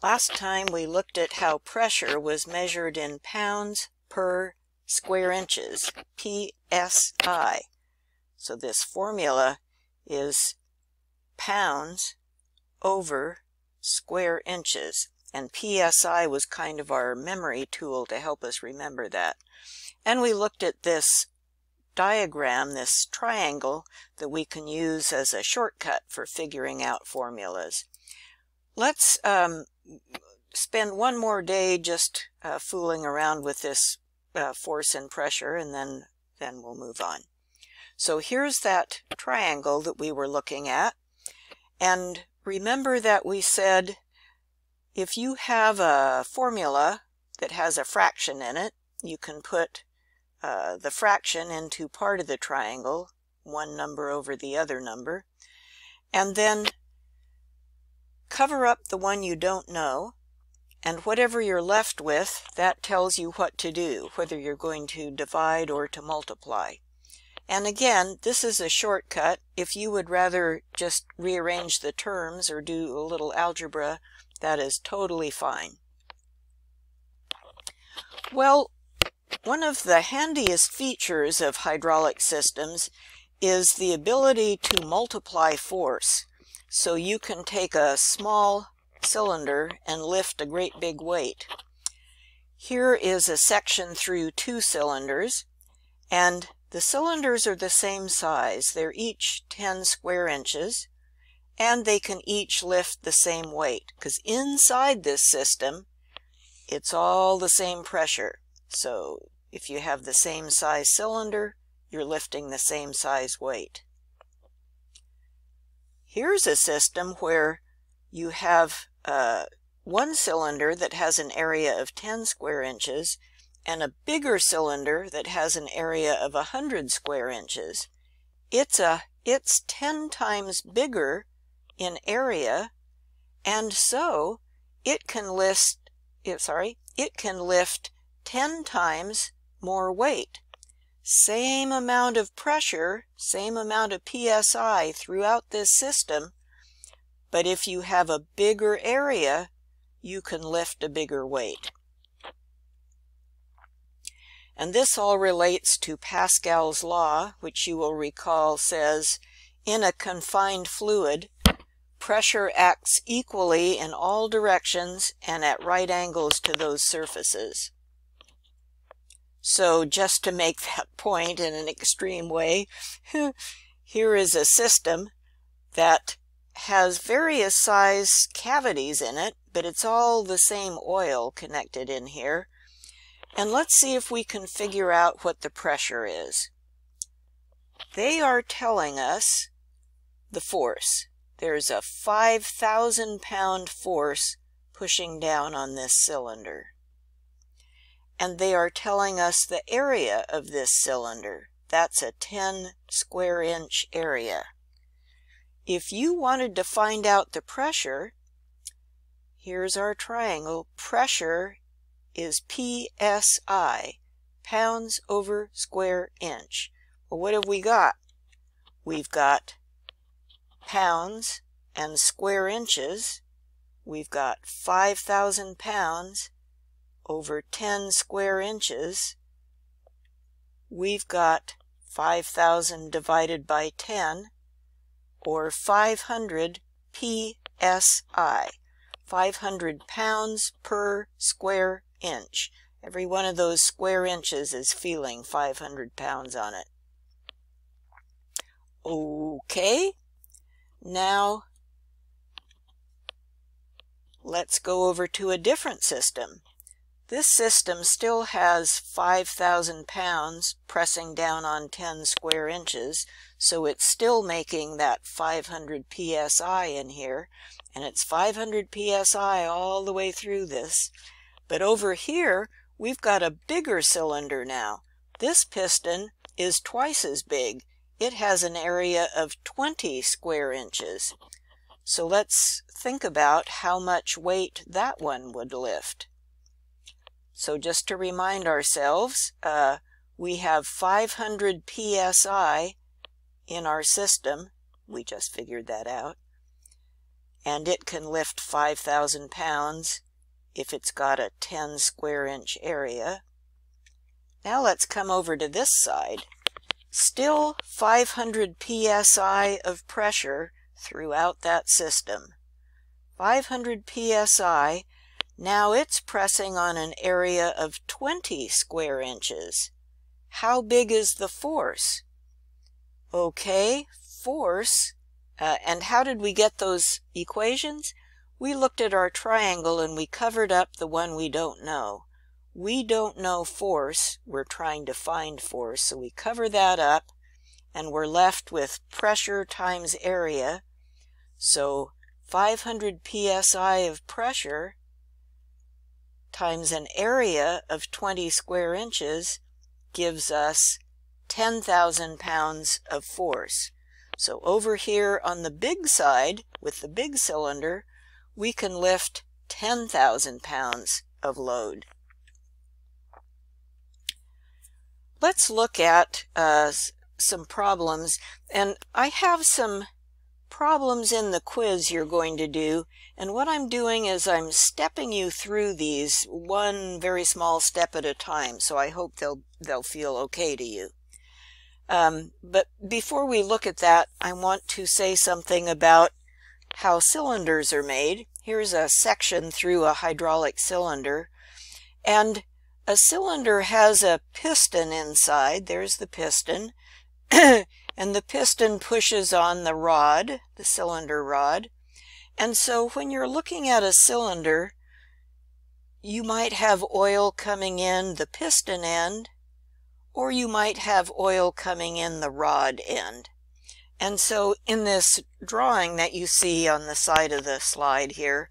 Last time we looked at how pressure was measured in pounds per square inches, PSI. So this formula is pounds over square inches. And PSI was kind of our memory tool to help us remember that. And we looked at this diagram, this triangle, that we can use as a shortcut for figuring out formulas. Let's spend one more day just fooling around with this force and pressure, and then we'll move on. So here's that triangle that we were looking at. And remember that we said if you have a formula that has a fraction in it, you can put the fraction into part of the triangle, one number over the other number, and then cover up the one you don't know, and whatever you're left with, that tells you what to do, whether you're going to divide or to multiply. And again, this is a shortcut. If you would rather just rearrange the terms or do a little algebra, that is totally fine. Well, one of the handiest features of hydraulic systems is the ability to multiply force. So you can take a small cylinder and lift a great big weight. Here is a section through two cylinders, and the cylinders are the same size. They're each 10 square inches, and they can each lift the same weight, because inside this system, it's all the same pressure. So if you have the same size cylinder, you're lifting the same size weight. Here's a system where you have one cylinder that has an area of 10 square inches and a bigger cylinder that has an area of 100 square inches. It's 10 times bigger in area, and so it can lift 10 times more weight. Same amount of pressure, same amount of PSI throughout this system, but if you have a bigger area, you can lift a bigger weight. And this all relates to Pascal's law, which you will recall says, in a confined fluid, pressure acts equally in all directions and at right angles to those surfaces. So just to make that point in an extreme way, here is a system that has various size cavities in it, but it's all the same oil connected in here. And let's see if we can figure out what the pressure is. They are telling us the force. There's a 5,000 pound force pushing down on this cylinder. And they are telling us the area of this cylinder. That's a 10 square inch area. If you wanted to find out the pressure, here's our triangle. Pressure is PSI, pounds over square inch. Well, what have we got? We've got pounds and square inches. We've got 5,000 pounds over 10 square inches. We've got 5,000 divided by 10, or 500 PSI, 500 pounds per square inch. Every one of those square inches is feeling 500 pounds on it. Okay, now let's go over to a different system. This system still has 5,000 pounds pressing down on 10 square inches, so it's still making that 500 PSI in here, and it's 500 PSI all the way through this. But over here, we've got a bigger cylinder now. This piston is twice as big. It has an area of 20 square inches. So let's think about how much weight that one would lift. So just to remind ourselves, we have 500 PSI in our system. We just figured that out. and it can lift 5,000 pounds if it's got a 10 square inch area. Now let's come over to this side. Still 500 psi of pressure throughout that system. 500 psi. Now it's pressing on an area of 20 square inches. How big is the force? Okay, force. And how did we get those equations? We looked at our triangle and we covered up the one we don't know. We don't know force. We're trying to find force, so we cover that up and we're left with pressure times area. So 500 psi of pressure times an area of 20 square inches gives us 10,000 pounds of force. So over here on the big side, with the big cylinder, we can lift 10,000 pounds of load. Let's look at some problems, and I have some problems in the quiz you're going to do, and what I'm doing is I'm stepping you through these one very small step at a time, so I hope they'll feel okay to you. But before we look at that, I want to say something about how cylinders are made. Here's a section through a hydraulic cylinder, and a cylinder has a piston inside. There's the piston, and the piston pushes on the rod, the cylinder rod. And so when you're looking at a cylinder, you might have oil coming in the piston end, or you might have oil coming in the rod end. And so in this drawing that you see on the side of the slide here,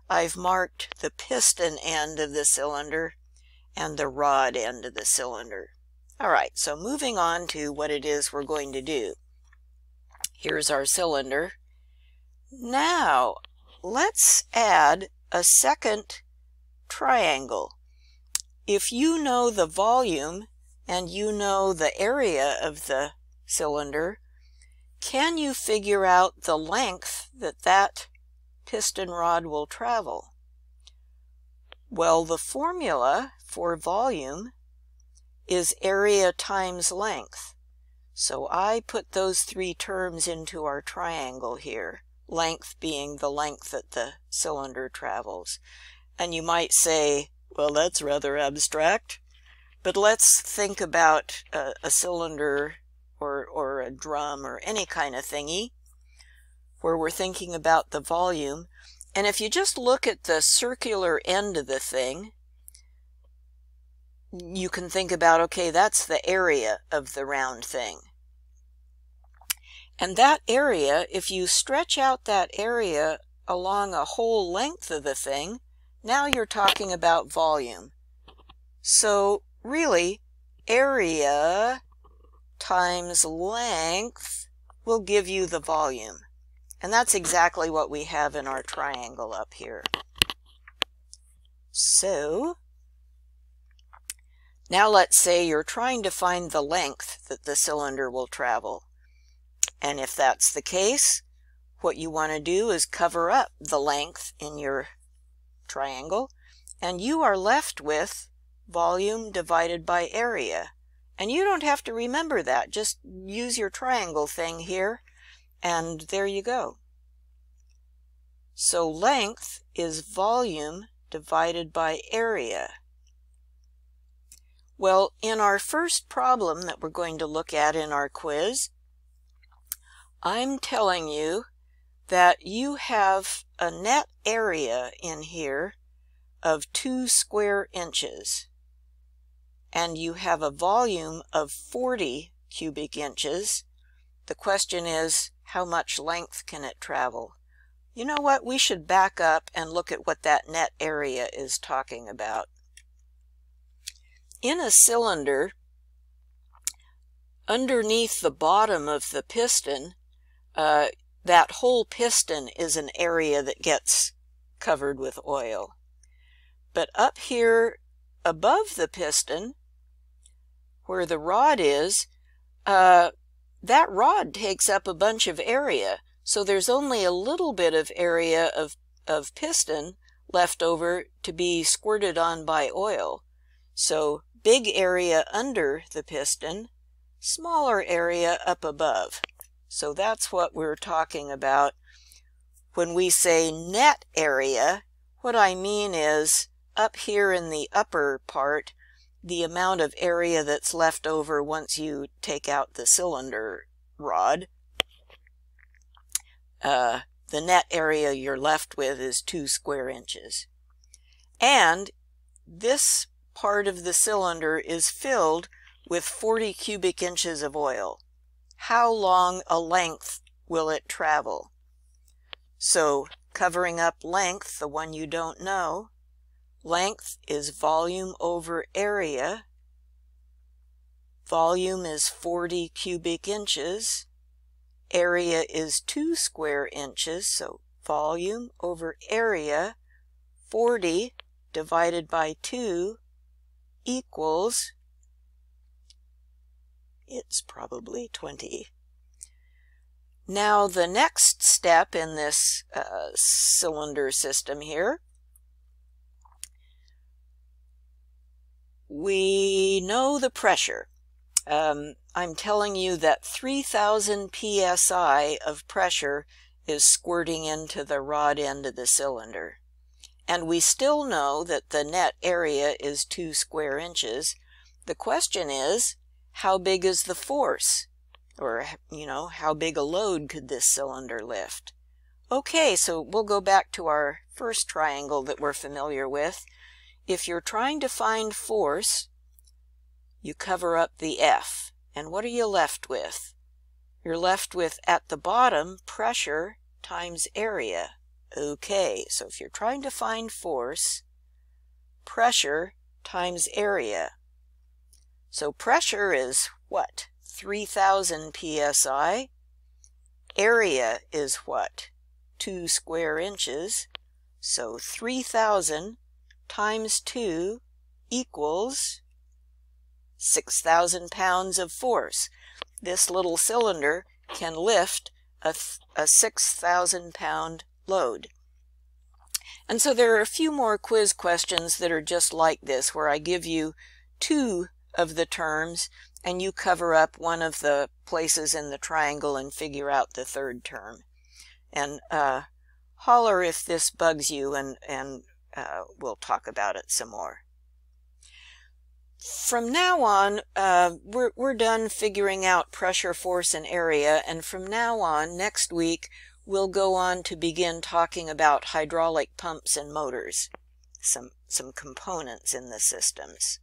I've marked the piston end of the cylinder and the rod end of the cylinder. All right, so moving on to what it is we're going to do. Here's our cylinder. Now, let's add a second triangle. If you know the volume and you know the area of the cylinder, can you figure out the length that that piston rod will travel? Well, the formula for volume is area times length. So I put those three terms into our triangle here, length being the length that the cylinder travels. And you might say, well, that's rather abstract, but let's think about a cylinder or a drum or any kind of thingy where we're thinking about the volume. And if you just look at the circular end of the thing, you can think about, okay, that's the area of the round thing. And that area, if you stretch out that area along a whole length of the thing, now you're talking about volume. So really, area times length will give you the volume. And that's exactly what we have in our triangle up here. So now let's say you're trying to find the length that the cylinder will travel. And if that's the case, what you want to do is cover up the length in your triangle, and you are left with volume divided by area. And you don't have to remember that. Just use your triangle thing here, and there you go. So length is volume divided by area. Well, in our first problem that we're going to look at in our quiz, I'm telling you that you have a net area in here of 2 square inches. And you have a volume of 40 cubic inches. The question is, how much length can it travel? You know what? We should back up and look at what that net area is talking about. In a cylinder, underneath the bottom of the piston, that whole piston is an area that gets covered with oil. But up here above the piston, where the rod is, that rod takes up a bunch of area. So there's only a little bit of area of piston left over to be squirted on by oil. So big area under the piston, smaller area up above. So that's what we're talking about. When we say net area, what I mean is up here in the upper part, the amount of area that's left over once you take out the cylinder rod. The net area you're left with is 2 square inches. And this part of the cylinder is filled with 40 cubic inches of oil. How long a length will it travel? So covering up length, the one you don't know, length is volume over area. Volume is 40 cubic inches. Area is 2 square inches, so volume over area, 40 divided by 2 equals, it's probably 20. Now the next step in this cylinder system here, we know the pressure. I'm telling you that 3,000 psi of pressure is squirting into the rod end of the cylinder. And we still know that the net area is 2 square inches. The question is, how big is the force? Or, how big a load could this cylinder lift? Okay, so we'll go back to our first triangle that we're familiar with. If you're trying to find force, you cover up the F. And what are you left with? You're left with, at the bottom, pressure times area. Okay, so if you're trying to find force, pressure times area. So pressure is what? 3,000 psi. Area is what? 2 square inches. So 3,000 times 2 equals 6,000 pounds of force. This little cylinder can lift a 6,000 pound load. And so there are a few more quiz questions that are just like this, where I give you 2 of the terms and you cover up one of the places in the triangle and figure out the third term. And holler if this bugs you, and we'll talk about it some more. From now on, we're done figuring out pressure, force, and area, and from now on, next week, we'll go on to begin talking about hydraulic pumps and motors, some components in the systems.